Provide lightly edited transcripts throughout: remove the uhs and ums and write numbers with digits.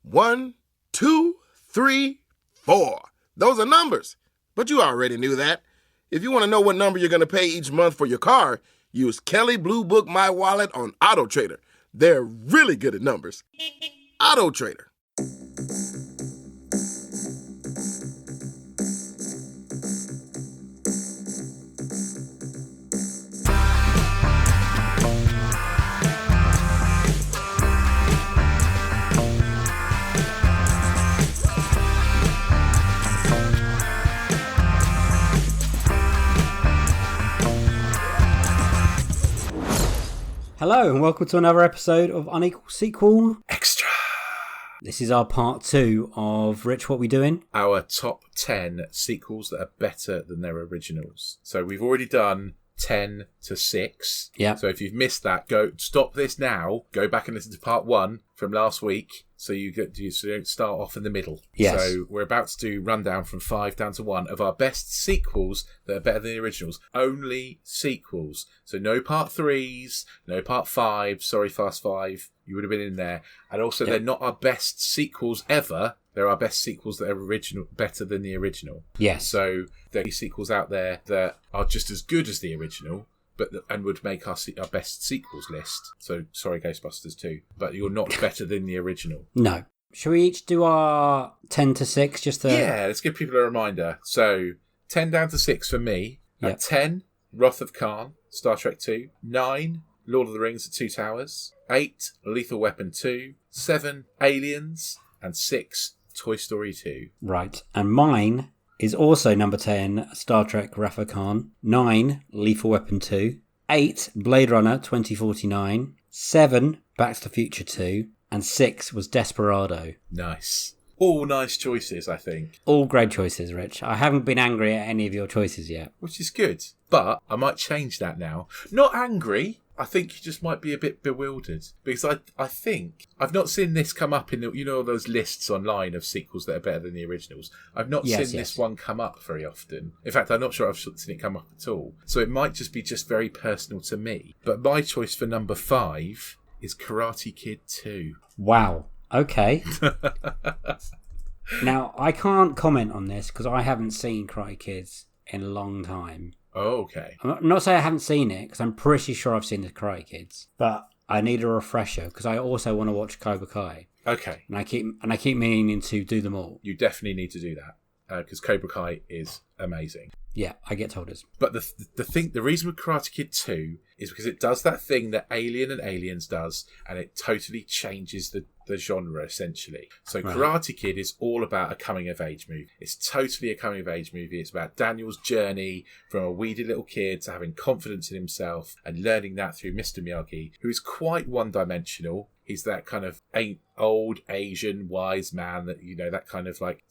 1, 2, 3, 4. Those are numbers, but you already knew that. If you want to know what number you're going to pay each month for your car, use Kelly Blue Book My Wallet on Auto Trader. They're really good at numbers. Auto Trader. Hello and welcome to another episode of Unequal Sequel Extra. This is our part 2 of Rich, what we doing? Our top 10 sequels that are better than their originals. So we've already done 10 to 6. Yeah. So if you've missed that, go stop this now. Go back and listen to part 1 from last week. So you don't start off in the middle. Yes. So we're about to do rundown from 5 down to 1 of our best sequels that are better than the originals. Only sequels. So no part 3s, no part 5s. Sorry, Fast 5. You would have been in there. And also, They're not our best sequels ever. They're our best sequels that are better than the original. Yes. So there are sequels out there that are just as good as the original, and would make our best sequels list. So sorry, Ghostbusters 2, but you're not better than the original. No. Shall we each do our 10 to 6? Yeah, let's give people a reminder. So 10 down to 6 for me. Yep. At 10, Wrath of Khan, Star Trek 2. 9, Lord of the Rings, The Two Towers. 8, Lethal Weapon 2. 7, Aliens. And 6, Toy Story 2. Right. And mine is also number 10, Star Trek Wrath of Khan. 9, Lethal Weapon 2. 8, Blade Runner 2049. 7, Back to the Future 2. And 6 was Desperado. Nice. All nice choices, I think. All great choices, Rich. I haven't been angry at any of your choices yet. Which is good. But I might change that now. Not angry. I think you just might be a bit bewildered. Because I think... I've not seen this come up in those lists online of sequels that are better than the originals. I've not seen this one come up very often. In fact, I'm not sure I've seen it come up at all. So it might just be very personal to me. But my choice for number 5 is Karate Kid 2. Wow. Okay. Now, I can't comment on this because I haven't seen Karate Kids in a long time. Oh, okay. I'm not saying I haven't seen it because I'm pretty sure I've seen the Karate Kids, but I need a refresher because I also want to watch Cobra Kai. Okay. And I keep meaning to do them all. You definitely need to do that because Cobra Kai is amazing. Yeah, I get told us. But the reason with Karate Kid 2 is because it does that thing that Alien and Aliens does, and it totally changes the genre, essentially. So right. Karate Kid is all about a coming-of-age movie. It's totally a coming-of-age movie. It's about Daniel's journey from a weedy little kid to having confidence in himself and learning that through Mr. Miyagi, who is quite one-dimensional. He's that kind of old Asian wise man that, that kind of like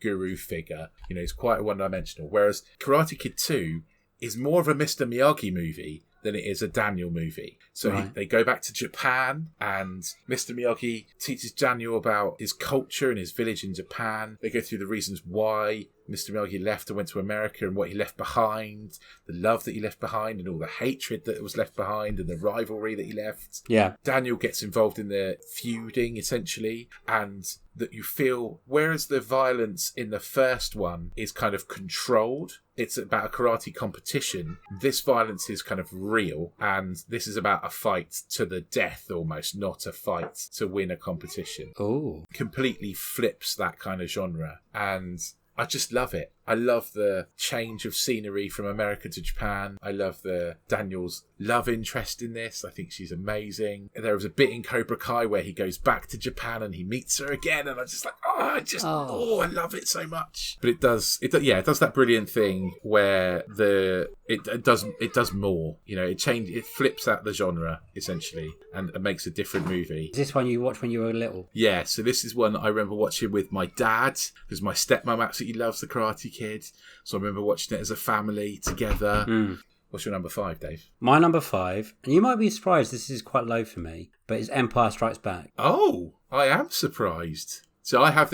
guru figure. He's quite one-dimensional. Whereas Karate Kid 2 is more of a Mr. Miyagi movie than it is a Daniel movie. So right. They go back to Japan, and Mr. Miyagi teaches Daniel about his culture and his village in Japan. They go through the reasons why Mr. Miyagi left and went to America and what he left behind, the love that he left behind and all the hatred that was left behind and the rivalry that he left. Yeah. Daniel gets involved in the feuding, essentially, and that you feel, whereas the violence in the first one is kind of controlled, it's about a karate competition, this violence is kind of real, and this is about a fight to the death almost, not a fight to win a competition. Oh. Completely flips that kind of genre, and I just love it. I love the change of scenery from America to Japan. I love the Daniel's love interest in this. I think she's amazing. There was a bit in Cobra Kai where he goes back to Japan and he meets her again, and I'm just like, I love it so much. But it does that brilliant thing where it does more. It flips out the genre essentially and makes a different movie. Is this one you watched when you were little? Yeah, so this is one I remember watching with my dad because my stepmom absolutely loves the Karate Kid, so I remember watching it as a family together. What's your number 5, Dave? My number 5, and you might be surprised this is quite low for me, but it's Empire Strikes Back. Oh, I am surprised. So I have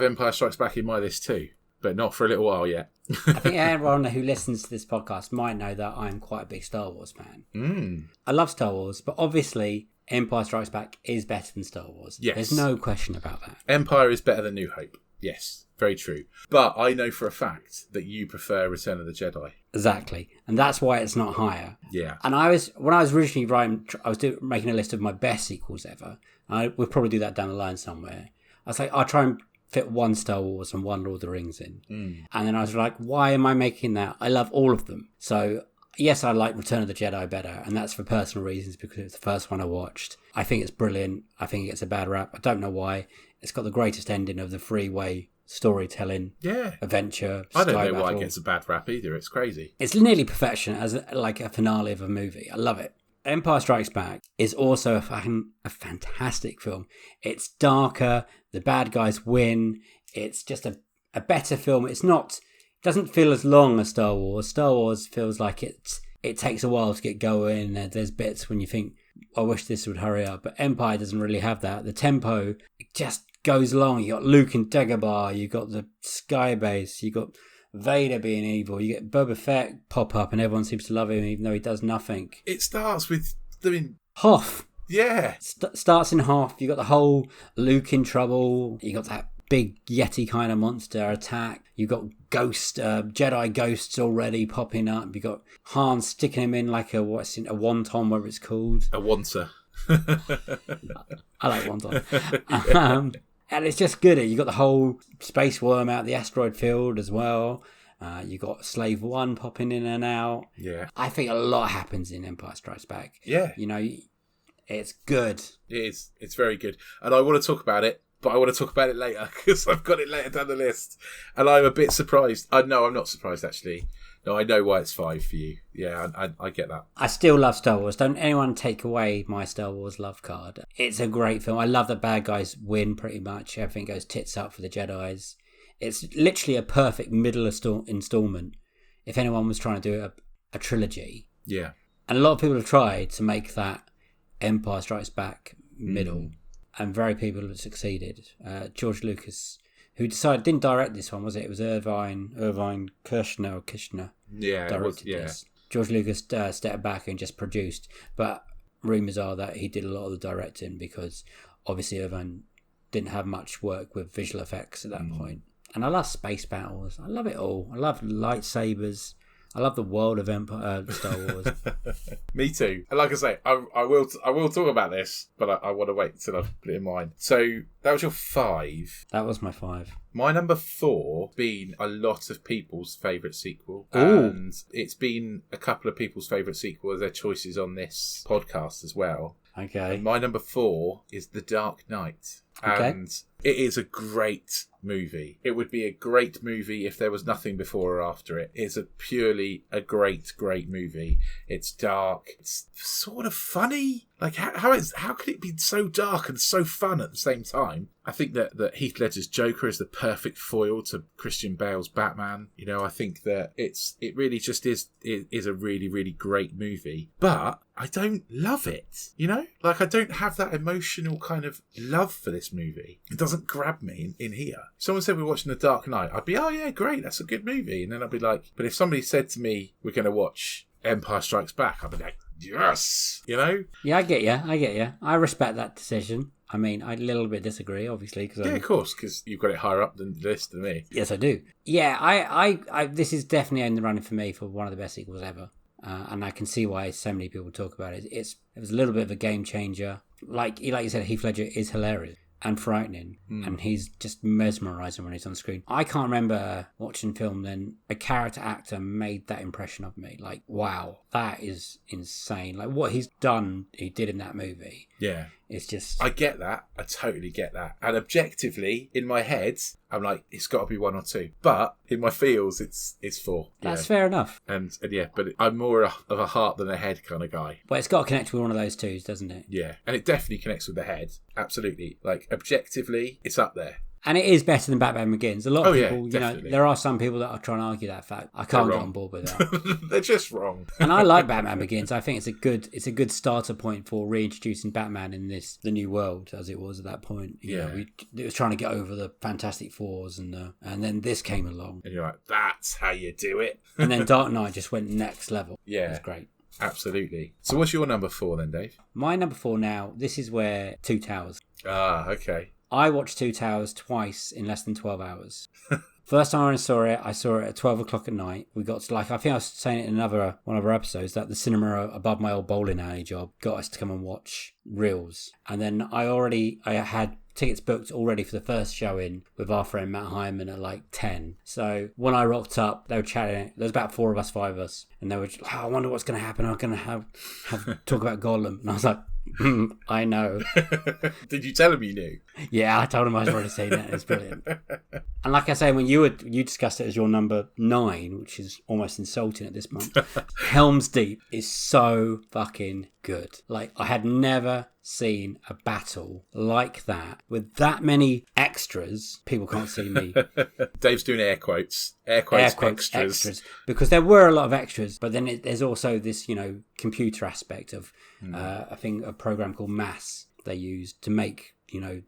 Empire Strikes Back in my list too, but not for a little while yet. I think everyone who listens to this podcast might know that I'm quite a big Star Wars fan. I love Star Wars, but obviously Empire Strikes Back is better than Star Wars. Yes. There's no question about that. Empire is better than New Hope. Yes, very true. But I know for a fact that you prefer Return of the Jedi. Exactly. And that's why it's not higher. Yeah. And when I was originally writing, I was making a list of my best sequels ever. We'll probably do that down the line somewhere. I was like, I'll try and fit one Star Wars and one Lord of the Rings in. And then I was like, why am I making that? I love all of them. So yes, I like Return of the Jedi better, and that's for personal reasons because it's the first one I watched. I think it's brilliant. I think it gets a bad rap. I don't know why. It's got the greatest ending of the freeway storytelling adventure. I don't know why it gets a bad rap either. It's crazy. It's nearly perfection as like a finale of a movie. I love it. Empire Strikes Back is also a fantastic film. It's darker. The bad guys win. It's just a better film. It doesn't feel as long as Star Wars. Star Wars feels like it takes a while to get going. There's bits when you think, I wish this would hurry up. But Empire doesn't really have that. The tempo just goes along. You got Luke and Dagobah. You got the Sky Base. You got Vader being evil. You get Boba Fett pop up, and everyone seems to love him, even though he does nothing. It starts with Hoth. Yeah. Starts in Hoth. You got the whole Luke in trouble. You got that big Yeti kind of monster attack. You got Jedi ghosts already popping up. You got Han sticking him in like a wonton, whatever it's called. A wonton. I like wonton. And it's just good. You got the whole space worm out the asteroid field as well. You got Slave One popping in and out. Yeah. I think a lot happens in Empire Strikes Back. Yeah. It's good. It is. It's very good. And I want to talk about it, but I want to talk about it later because I've got it later down the list. And I'm a bit surprised. No, I'm not surprised, actually. No, I know why it's 5 for you. Yeah, I get that. I still love Star Wars. Don't anyone take away my Star Wars love card. It's a great film. I love that bad guys win pretty much. Everything goes tits up for the Jedis. It's literally a perfect middle installment if anyone was trying to do a trilogy. Yeah. And a lot of people have tried to make that Empire Strikes Back middle, and very people have succeeded. George Lucas, who didn't direct this one, was it? It was Irvine Kirshner. Yeah, directed this. George Lucas stepped back and just produced, but rumours are that he did a lot of the directing because obviously Irvine didn't have much work with visual effects at that point. And I love space battles. I love it all. I love lightsabers. I love the world of Star Wars. Me too. And like I say, I will talk about this, but I want to wait until I've put it in mind. So that was your 5. That was my 5. My number 4 been a lot of people's favourite sequel. Ooh. And it's been a couple of people's favourite sequel of their choices on this podcast as well. Okay. And my number 4 is The Dark Knight. Okay. And it is a great movie. It would be a great movie if there was nothing before or after it. It's purely a great movie. It's dark. It's sort of funny. Like, how could it be so dark and so fun at the same time? I think that Heath Ledger's Joker is the perfect foil to Christian Bale's Batman. I think that it really just is a really, really great movie. But I don't love it, Like, I don't have that emotional kind of love for this movie. It doesn't grab me in here. If someone said we're watching The Dark Knight, I'd be, oh yeah, great, that's a good movie. And then I'd be like, but if somebody said to me, we're going to watch Empire Strikes Back, I'd be like, yes, Yeah, I get you. I respect that decision. I mean, I a little bit disagree, obviously. Of course, because you've got it higher up than the list than me. Yes, I do. Yeah, I this is definitely in the running for me for one of the best sequels ever. And I can see why so many people talk about it. It was a little bit of a game changer. Like you said, Heath Ledger is hilarious and frightening, and he's just mesmerising when he's on screen. I can't remember watching film then a character actor made that impression of me. Like, wow, that is insane. Like, what he did in that movie. Yeah. It's just... I get that. I totally get that. And objectively, in my head, I'm like, it's got to be 1 or 2. But in my feels, it's 4. That's fair enough. And yeah, but I'm more of a heart than a head kind of guy. But it's got to connect with one of those twos, doesn't it? Yeah. And it definitely connects with the head. Absolutely. Like, objectively, it's up there. And it is better than Batman Begins. A lot of people, definitely. there are some people that are trying to argue that fact. I can't get on board with that. They're just wrong. And I like Batman Begins. I think it's a good starter point for reintroducing Batman in the new world as it was at that point. It was trying to get over the Fantastic Fours and then this came along. And you're like, that's how you do it. And then Dark Knight just went next level. Yeah. It's great. Absolutely. So what's your number 4 then, Dave? My number 4 now, this is where Two Towers. Ah, okay. I watched Two Towers twice in less than 12 hours. First time I saw it at 12 o'clock at night. We got to, I think I was saying it in one of our episodes, that the cinema above my old bowling alley job got us to come and watch Reels. And then I had tickets booked already for the first showing with our friend Matt Hyman at 10. So when I rocked up, they were chatting. There was about 4 of us, 5 of us. And they were just, I wonder what's going to happen. I'm going to have talk about Gollum. And I was like, I know. Did you tell him you knew? Yeah, I told him I'd already seen it. It's brilliant. And like I say, when you discussed it as your number 9, which is almost insulting at this point, Helm's Deep is so fucking good. I had never seen a battle like that with that many extras. People can't see me. Dave's doing air quotes. Air quotes extras. Because there were a lot of extras, but then there's also this, computer aspect of, I think, a program called Mass they used to make,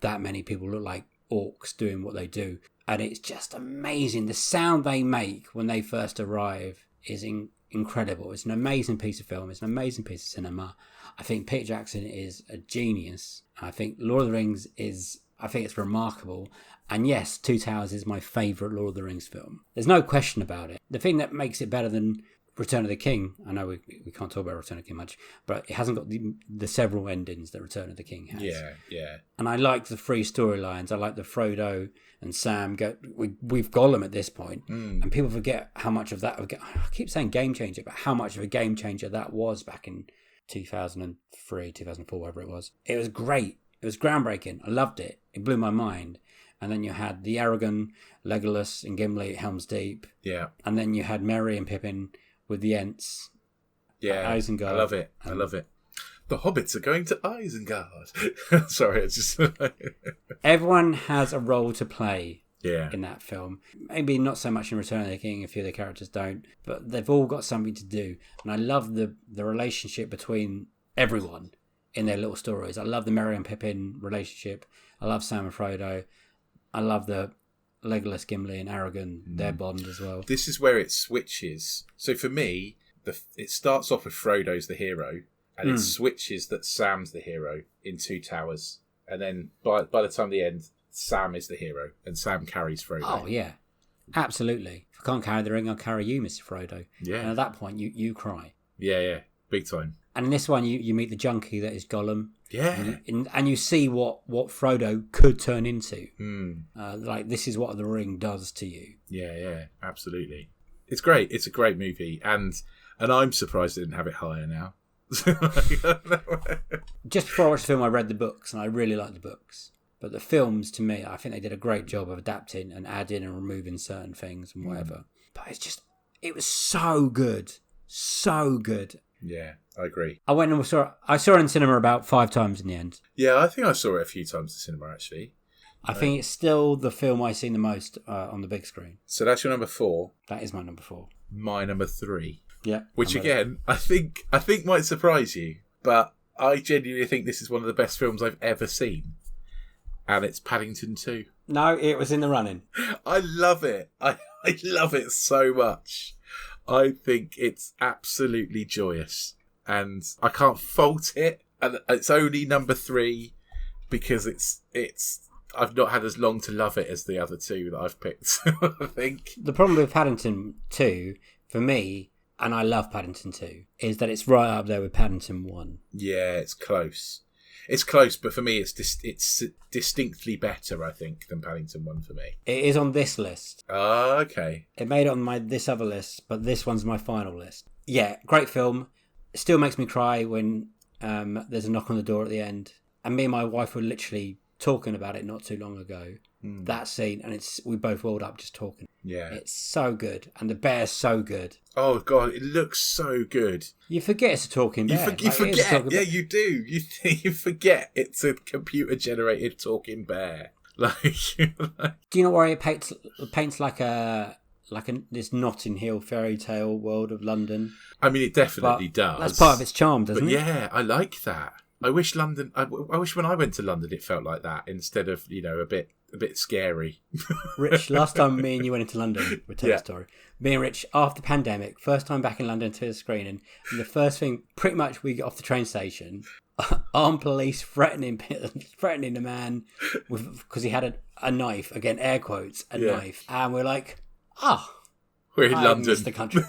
that many people look like orcs doing what they do. And it's just amazing. The sound they make when they first arrive is incredible. It's an amazing piece of film. It's an amazing piece of cinema. I think Peter Jackson is a genius. I think Lord of the Rings it's remarkable. And yes, Two Towers is my favourite Lord of the Rings film. There's no question about it. The thing that makes it better than Return of the King, I know we can't talk about Return of the King much, but it hasn't got the several endings that Return of the King has. Yeah. And I like the 3 storylines. I like the Frodo and Sam we've Gollum at this point, and people forget how much of that. I keep saying game changer, but how much of a game changer that was back in 2003, 2004, whatever it was. It was great. It was groundbreaking. I loved it. It blew my mind. And then you had the Aragorn, Legolas, and Gimli at Helm's Deep. Yeah. And then you had Merry and Pippin with the Ents. Yeah. Isengard. I love it. The hobbits are going to Isengard. Sorry, it's just... Everyone has a role to play in that film. Maybe not so much in Return of the King, a few of the characters don't, but they've all got something to do. And I love the relationship between everyone in their little stories. I love the Merry and Pippin relationship. I love Sam and Frodo. I love the Legolas, Gimli and Aragorn, their bond as well. This is where it switches. So for me, it starts off with Frodo's the hero, and it switches that Sam's the hero in Two Towers. And then by the time the end, Sam is the hero, and Sam carries Frodo. Oh, yeah. Absolutely. If I can't carry the ring, I'll carry you, Mr. Frodo. Yeah. And at that point, you cry. Yeah. Big time. And in this one, you meet the junkie that is Gollum. Yeah. And you see what Frodo could turn into. This is what the ring does to you. Yeah, absolutely. It's great. It's a great movie. And I'm surprised I didn't have it higher now. Just before I watched the film, I read the books, and I really liked the books. But the films, to me, I think they did a great job of adapting and adding and removing certain things and whatever. But it was so good. So good. Yeah, I agree. I went and saw it in cinema about 5 times in the end. Yeah, I think I saw it a few times in cinema, actually. I think it's still the film I've seen the most on the big screen. So that's your number 4. That is my number 4. My number 3. Yeah. Which again, I think might surprise you, but I genuinely think this is one of the best films I've ever seen. And it's Paddington 2. No, it was in the running. I love it. I love it so much. I think it's absolutely joyous. And I can't fault it. And it's only number 3 because it's I've not had as long to love it as the other 2 that I've picked, I think. The problem with Paddington 2, for me, and I love Paddington 2, is that it's right up there with Paddington 1. Yeah, it's close. It's close, but for me, it's distinctly better, I think, than Paddington 1 for me. It is on this list. Oh, okay. It made it on this other list, but this one's my final list. Yeah, great film. It still makes me cry when there's a knock on the door at the end. And me and my wife were literally talking about it not too long ago. That scene, and we both rolled up just talking. Yeah. It's so good, and the bear's so good. Oh, God, it looks so good. You forget it's a talking bear. You forget. Yeah, you do. You forget it's a computer-generated talking bear. Do you know where it paints like this Notting Hill fairy tale world of London? I mean, it definitely does. That's part of its charm, doesn't it? Yeah, I like that. I wish London. I wish when I went to London, it felt like that instead of a bit scary. Rich, last time me and you went into London, we'll tell you a story. Me and Rich, after the pandemic, first time back in London to the screening, and the first thing, pretty much, we get off the train station, armed police threatening the man because he had a knife, again, air quotes, knife, and we're like, we're in London. Missed the country.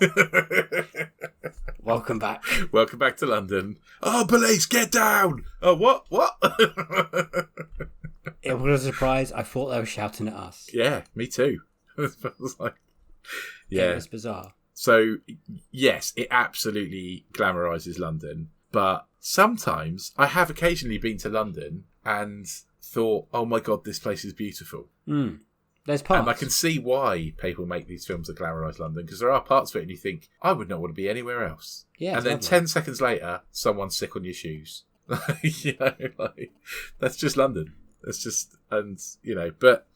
Welcome back. Welcome back to London. Oh, police, get down! Oh, what? It was a surprise. I thought they were shouting at us. Yeah, me too. It was like, It was bizarre. So, yes, it absolutely glamorises London. But sometimes I have occasionally been to London and thought, oh my God, this place is beautiful. There's parts. And I can see why people make these films that glamorise London, because there are parts of it and you think, I would not want to be anywhere else. Yeah, and then lovely. 10 seconds later, someone's sick on your shoes. That's just London. That's just, but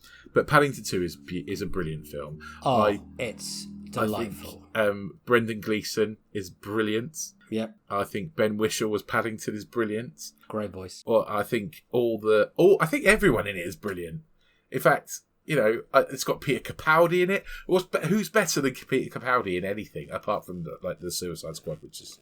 Paddington 2 is a brilliant film. It's delightful. I think, Brendan Gleeson is brilliant. Yep. I think Ben Whishaw as Paddington is brilliant. Great voice. Well, I think I think everyone in it is brilliant. In fact, it's got Peter Capaldi in it. Who's better than Peter Capaldi in anything apart from the Suicide Squad, which is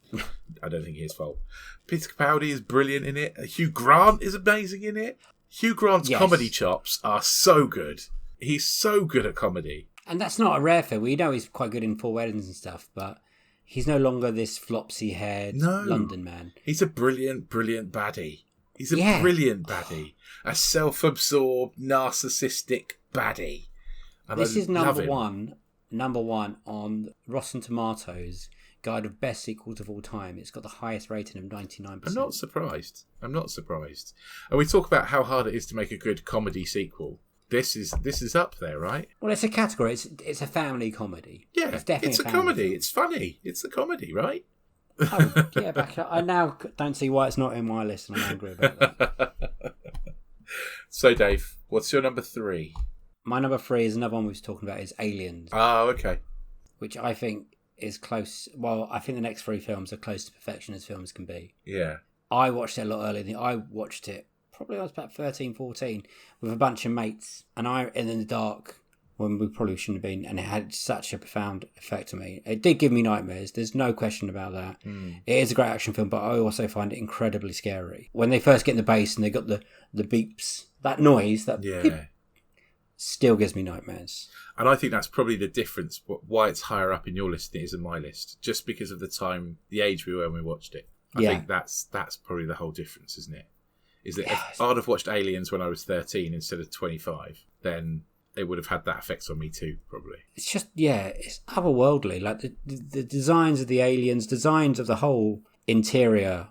I don't think his fault. Peter Capaldi is brilliant in it. Hugh Grant is amazing in it. Hugh Grant's comedy chops are so good. He's so good at comedy. And that's not a rare thing. We know he's quite good in Four Weddings and stuff, but he's no longer this flopsy-haired London man. He's a brilliant, brilliant baddie. He's a brilliant baddie. A self-absorbed, narcissistic baddie. And this is number one. one on Rotten Tomatoes guide of best sequels of all time. It's got the highest rating of 99%. I'm not surprised. And we talk about how hard it is to make a good comedy sequel. This is up there, right? Well, it's a category. It's a family comedy. Yeah, it's definitely it's a family comedy. film. It's funny. It's a comedy, right? Oh, yeah, I now don't see why it's not in my list, and I'm angry about that. So, Dave, what's your number 3? My number 3 is another one we was talking about, is Aliens. Oh, okay. Which I think is close. Well, I think the next 3 films are close to perfection as films can be. Yeah. I watched it a lot earlier. I watched it probably I was about 13, 14 with a bunch of mates, and in the dark when we probably shouldn't have been, and it had such a profound effect on me. It did give me nightmares. There's no question about that. It is a great action film, but I also find it incredibly scary. When they first get in the base and they got the beeps, that noise, beep, still gives me nightmares. And I think that's probably the difference, why it's higher up in your list than it is in my list, just because of the age we were when we watched it. I think that's probably the whole difference, isn't it? Is that if I'd have watched Aliens when I was 13 instead of 25, then it would have had that effect on me too, probably. It's just, it's otherworldly. Like the designs of the aliens, designs of the whole interior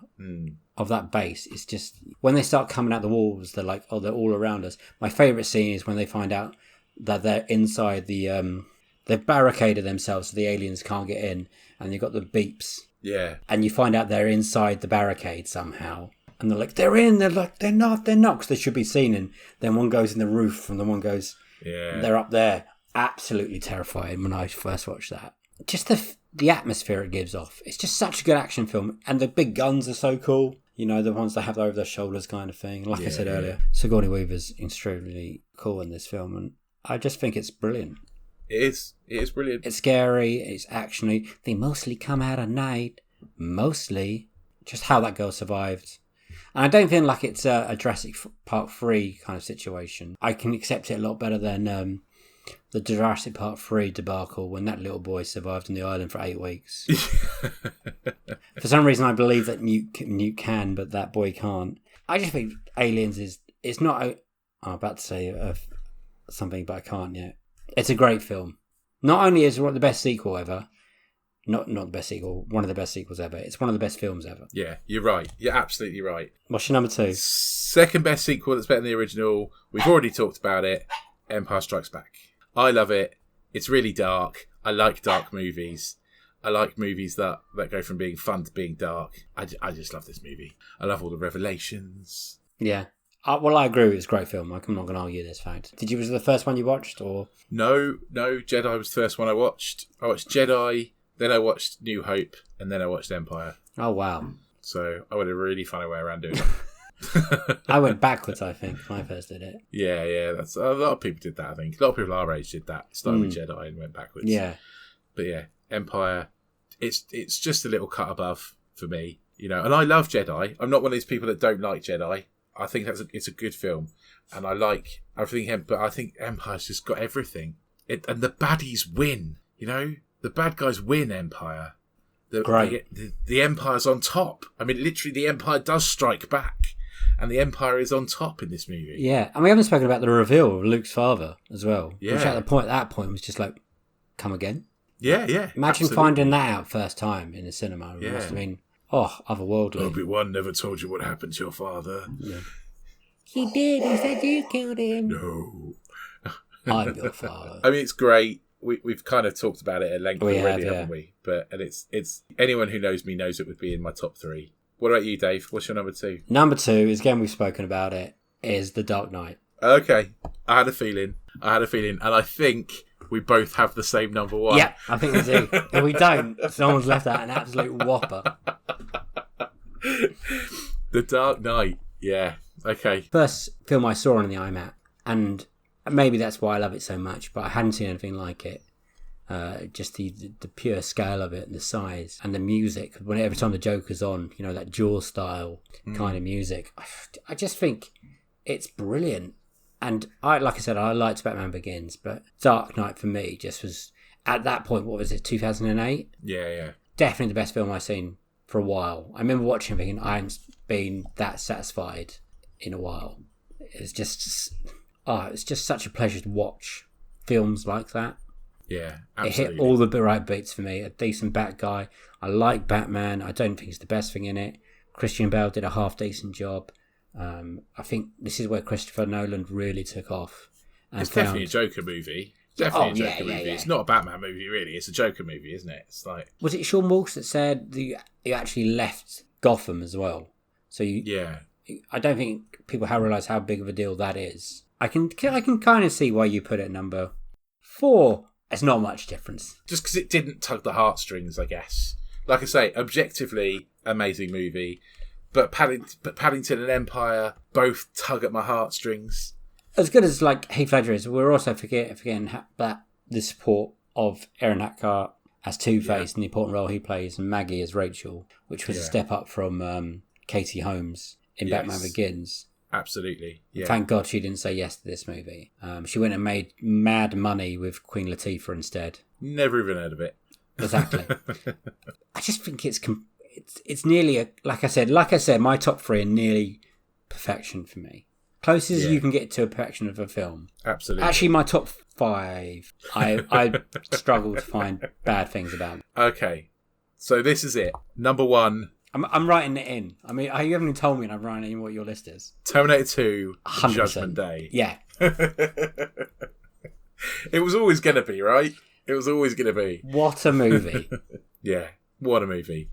of that base. It's just, when they start coming out the walls, they're like, they're all around us. My favourite scene is when they find out that they're inside they've barricaded themselves so the aliens can't get in, and you've got the beeps. Yeah. And you find out they're inside the barricade somehow. And they're like, they're in. They're like, they're not, because they should be seen. And then one goes in the roof and the one goes, they're up there. Absolutely terrifying when I first watched that. Just the atmosphere it gives off. It's just such a good action film. And the big guns are so cool. The ones they have over their shoulders kind of thing. Like I said earlier, Sigourney Weaver's extremely cool in this film. And I just think it's brilliant. It is. It is brilliant. It's scary. It's actiony. They mostly come out at night. Mostly. Just how that girl survived. And I don't feel like it's a Jurassic Park 3 kind of situation. I can accept it a lot better than the Jurassic Park 3 debacle when that little boy survived on the island for 8 weeks. For some reason, I believe that Newt can, but that boy can't. I just think Aliens it's not... I'm about to say something, but I can't yet. It's a great film. Not only is it the best sequel ever... Not the best sequel, one of the best sequels ever. It's one of the best films ever. Yeah, you're right. You're absolutely right. What's your number 2? Second best sequel that's better than the original. We've already talked about it. Empire Strikes Back. I love it. It's really dark. I like dark movies. I like movies that go from being fun to being dark. I just love this movie. I love all the revelations. Yeah. Well, I agree. It's a great film. I'm not going to argue this fact. Was it the first one you watched, or? No. Jedi was the first one I watched. I watched Jedi... Then I watched New Hope, and then I watched Empire. Oh, wow. So I went a really funny way around doing it. I went backwards, I think, when I first did it. Yeah. That's a lot of people did that. I think a lot of people our age did that. Started with Jedi and went backwards. Yeah, but yeah, Empire. It's just a little cut above for me, And I love Jedi. I'm not one of these people that don't like Jedi. I think it's a good film, and I like everything. But I think Empire's just got everything. And the baddies win. The bad guys win Empire. Great. The Empire's on top. I mean, literally, the Empire does strike back, and the Empire is on top in this movie. Yeah, and we haven't spoken about the reveal of Luke's father as well. Yeah. Which at that point was just like, come again. Yeah. Imagine absolutely. finding that out first time in the cinema. It must have been otherworldly. Obi-Wan never told you what happened to your father. Yeah. He did. He said you killed him. No. I'm your father. I mean, it's great. We've kind of talked about it at length already, have, haven't we? And it's anyone who knows me knows it would be in my top 3. What about you, Dave? What's your number 2? Number 2 is, again, we've spoken about it, is The Dark Knight. Okay. I had a feeling. And I think we both have the same number 1. Yeah, I think we do. If we don't, someone's left out an absolute whopper. The Dark Knight. Yeah. Okay. First film I saw on the iMac, and maybe that's why I love it so much, but I hadn't seen anything like it. Just the pure scale of it, and the size, and the music. Every time the Joker's on, that Jaws style kind of music. I just think it's brilliant. And like I said, I liked Batman Begins, but Dark Knight for me just was, at that point, what was it, 2008? Yeah. Definitely the best film I've seen for a while. I remember watching it thinking, I haven't been that satisfied in a while. It's just such a pleasure to watch films like that. Yeah, absolutely. It hit all the right beats for me. A decent Bat guy. I like Batman. I don't think it's the best thing in it. Christian Bale did a half decent job. I think this is where Christopher Nolan really took off. It's definitely a Joker movie. Definitely a Joker movie. Yeah. It's not a Batman movie, really. It's a Joker movie, isn't it? It's like, was it Sean Walsh that said that you actually left Gotham as well? So I don't think people have realised how big of a deal that is. I can kind of see why you put it number 4. It's not much difference. Just because it didn't tug the heartstrings, I guess. Like I say, objectively, amazing movie. But Paddington and Empire both tug at my heartstrings. As good as Heath Ledger is, we're also forgetting that the support of Aaron Eckhart as Two-Face and the important role he plays, and Maggie as Rachel, which was a step up from Katie Holmes in Batman Begins. Absolutely. Yeah. Thank God she didn't say yes to this movie. She went and made mad money with Queen Latifah instead. Never even heard of it. Exactly. I just think it's nearly like I said, my top 3 are nearly perfection for me. Closest you can get to a perfection of a film. Absolutely. Actually, my top 5, I struggle to find bad things about them. Okay, so this is it. Number 1. I'm writing it in. I mean, you haven't even told me, and I'm writing in what your list is. Terminator 2, 100%. Judgment Day. Yeah. It was always going to be, right? It was always going to be. What a movie. Yeah, what a movie.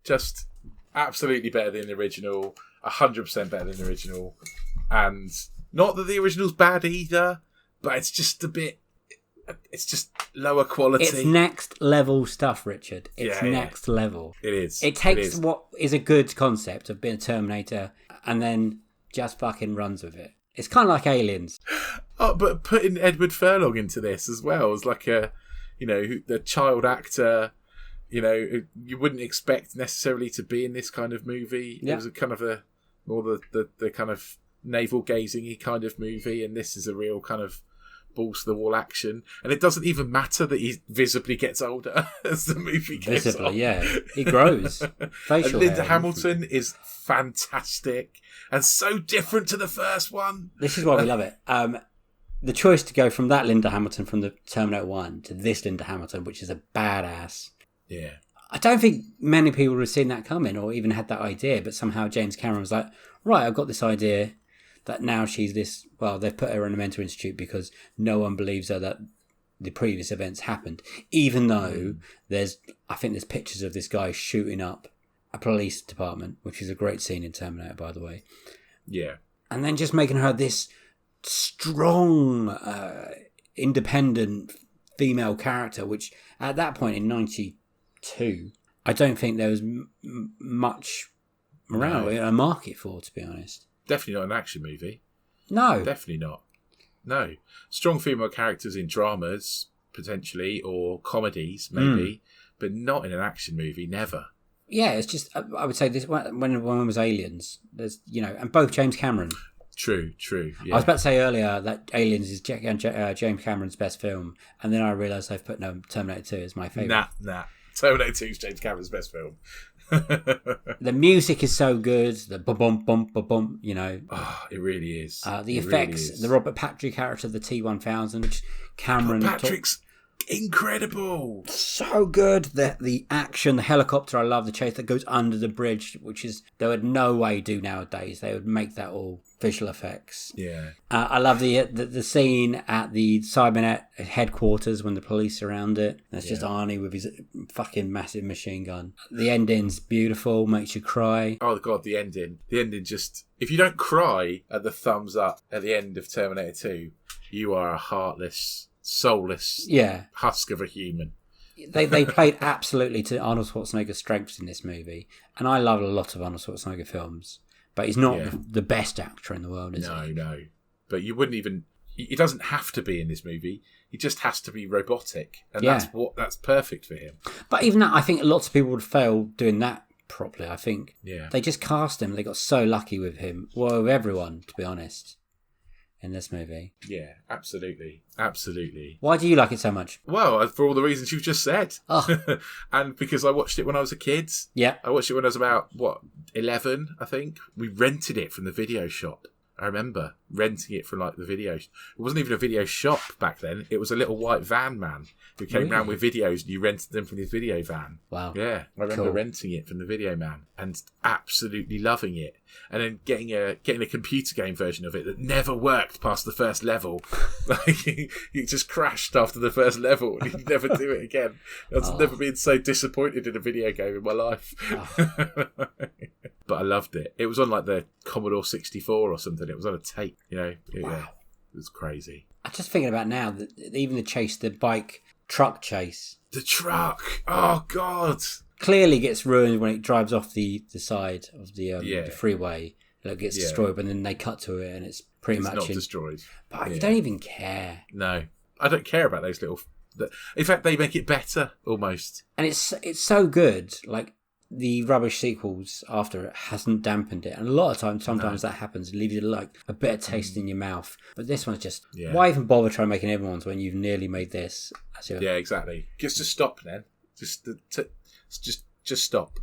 Just absolutely better than the original. 100% better than the original. And not that the original's bad either, but it's just a bit... It's just lower quality. It's next level stuff, Richard. It's next level. It is. It takes what is a good concept of being a Terminator and then just fucking runs with it. It's kind of like Aliens. Oh, but putting Edward Furlong into this as well as like the child actor, you wouldn't expect necessarily to be in this kind of movie. Yeah. It was a kind of more the kind of navel gazing-y kind of movie, and this is a real kind of balls to the wall action, and it doesn't even matter that he visibly gets older as the movie goes visibly on. Yeah, he grows. Facial and Linda hair. Hamilton is fantastic and so different to the first one. This is why we love it. The choice to go from that Linda Hamilton from the Terminator 1 to this Linda Hamilton, which is a badass. Yeah. I don't think many people would have seen that coming or even had that idea, but somehow James Cameron was like, right, I've got this idea that now she's this, well, they've put her in a mental institute because no one believes her that the previous events happened. Even though I think there's pictures of this guy shooting up a police department, which is a great scene in Terminator, by the way. Yeah. And then just making her this strong, independent female character, which at that point in 92, I don't think there was much around a market for, to be honest. Definitely not an action movie. No. Definitely not. No. Strong female characters in dramas, potentially, or comedies, maybe, but not in an action movie, never. Yeah, it's just, I would say this when one was Aliens, there's, and both James Cameron. True, yeah. I was about to say earlier that Aliens is James Cameron's best film, and then I realised they've put Terminator 2 as my favourite. Nah. Terminator 2 is James Cameron's best film. The music is so good, the bum bum bum bum, Oh, it really is. The effects, really is. The Robert Patrick character, the T-1000, which Cameron... Patrick's incredible. So good. The action, the helicopter, I love the chase that goes under the bridge, which is they would no way do nowadays. They would make that all visual effects. Yeah. I love the scene at the Cybernet headquarters when the police surround it. That's just Arnie with his fucking massive machine gun. The ending's beautiful, makes you cry. Oh god, the ending just, if you don't cry at the thumbs up at the end of Terminator 2, you are a heartless, soulless husk of a human. They played absolutely to Arnold Schwarzenegger's strengths in this movie, and I love a lot of Arnold Schwarzenegger films, but he's not the best actor in the world, is he? No. But you wouldn't even... He doesn't have to be in this movie. He just has to be robotic, and that's perfect for him. But even that, I think lots of people would fail doing that properly. I think they just cast him. They got so lucky with him. Well, with everyone, to be honest, in this movie. Yeah, absolutely. Why do you like it so much? Well, for all the reasons you've just said. Oh. And because I watched it when I was a kid. Yeah. I watched it when I was about, 11, I think. We rented it from the video shop. I remember renting it from the video. It wasn't even a video shop back then. It was a little white van man who came round with videos, and you rented them from his video van. Wow. Yeah, I remember renting it from the video man and absolutely loving it. And then getting a computer game version of it that never worked past the first level. It just crashed after the first level, and you'd never do it again. I've never been so disappointed in a video game in my life. But I loved it. It was on the Commodore 64 or something. It was on a tape, Wow. It was crazy. I'm just thinking about now that even the bike truck chase. The truck! Oh, God! Clearly gets ruined when it drives off the side of the freeway. It gets destroyed, but then they cut to it and it's not destroyed. But you don't even care. No. I don't care about those little... In fact, they make it better, almost. And it's so good, the rubbish sequels after it hasn't dampened it, and a lot of times sometimes that happens. It leaves you a bitter taste in your mouth, but this one's just why even bother trying making everyone's when you've nearly made this? Yeah, exactly. Just stop then. Just stop.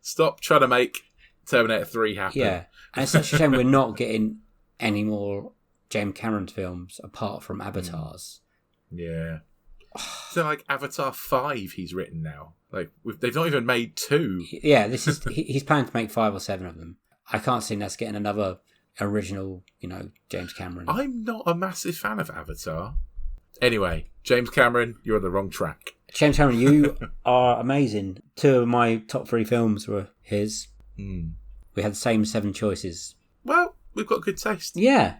Stop trying to make Terminator 3 happen. Yeah, and it's such a shame we're not getting any more James Cameron films apart from Avatars. Yeah. So Avatar 5 he's written now. They've not even made 2. Yeah, he's planning to make 5 or 7 of them. I can't see us getting another original, James Cameron. I'm not a massive fan of Avatar. Anyway, James Cameron, you're on the wrong track. James Cameron, you are amazing. 2 of my top 3 films were his. We had the same 7 choices. Well, we've got good taste. Yeah,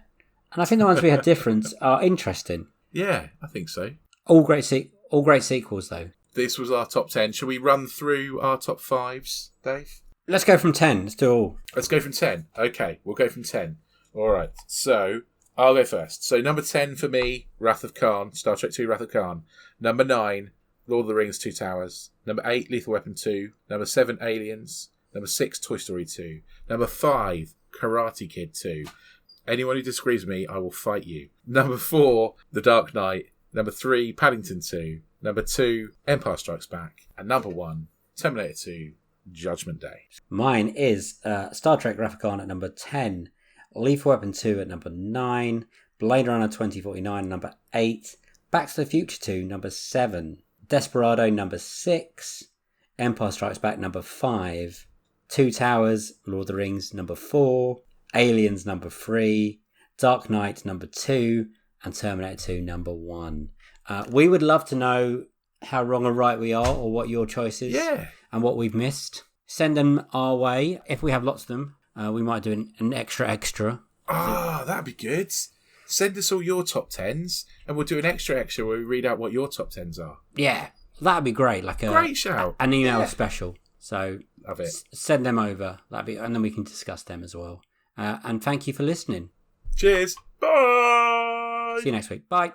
and I think the ones we had different are interesting. Yeah, I think so. All great sequels, though. This was our top 10. Shall we run through our top 5s, Dave? Let's go from 10. Let's do all. Let's go from 10. Okay, we'll go from 10. All right, so I'll go first. So number 10 for me, Wrath of Khan, Star Trek 2, Wrath of Khan. Number 9, Lord of the Rings, Two Towers. Number 8, Lethal Weapon 2. Number 7, Aliens. Number 6, Toy Story 2. Number 5, Karate Kid 2. Anyone who disagrees with me, I will fight you. Number 4, The Dark Knight. Number 3, Paddington 2. Number 2, Empire Strikes Back. And number 1, Terminator 2, Judgment Day. Mine is Star Trek Wrath of Khan at number 10. Lethal Weapon 2 at number 9. Blade Runner 2049 number 8. Back to the Future 2 number 7. Desperado number 6. Empire Strikes Back number 5. Two Towers, Lord of the Rings number 4. Aliens number 3. Dark Knight number 2. And Terminator 2 number 1. We would love to know how wrong or right we are, or what your choice is, and what we've missed. Send them our way. If we have lots of them, we might do an extra. That'd be good. Send us all your top 10s, and we'll do an extra where we read out what your top 10s are. Yeah, that'd be great. Great shout. An email special. So Love it. Send them over. And then we can discuss them as well. And thank you for listening. Cheers. Bye. See you next week. Bye.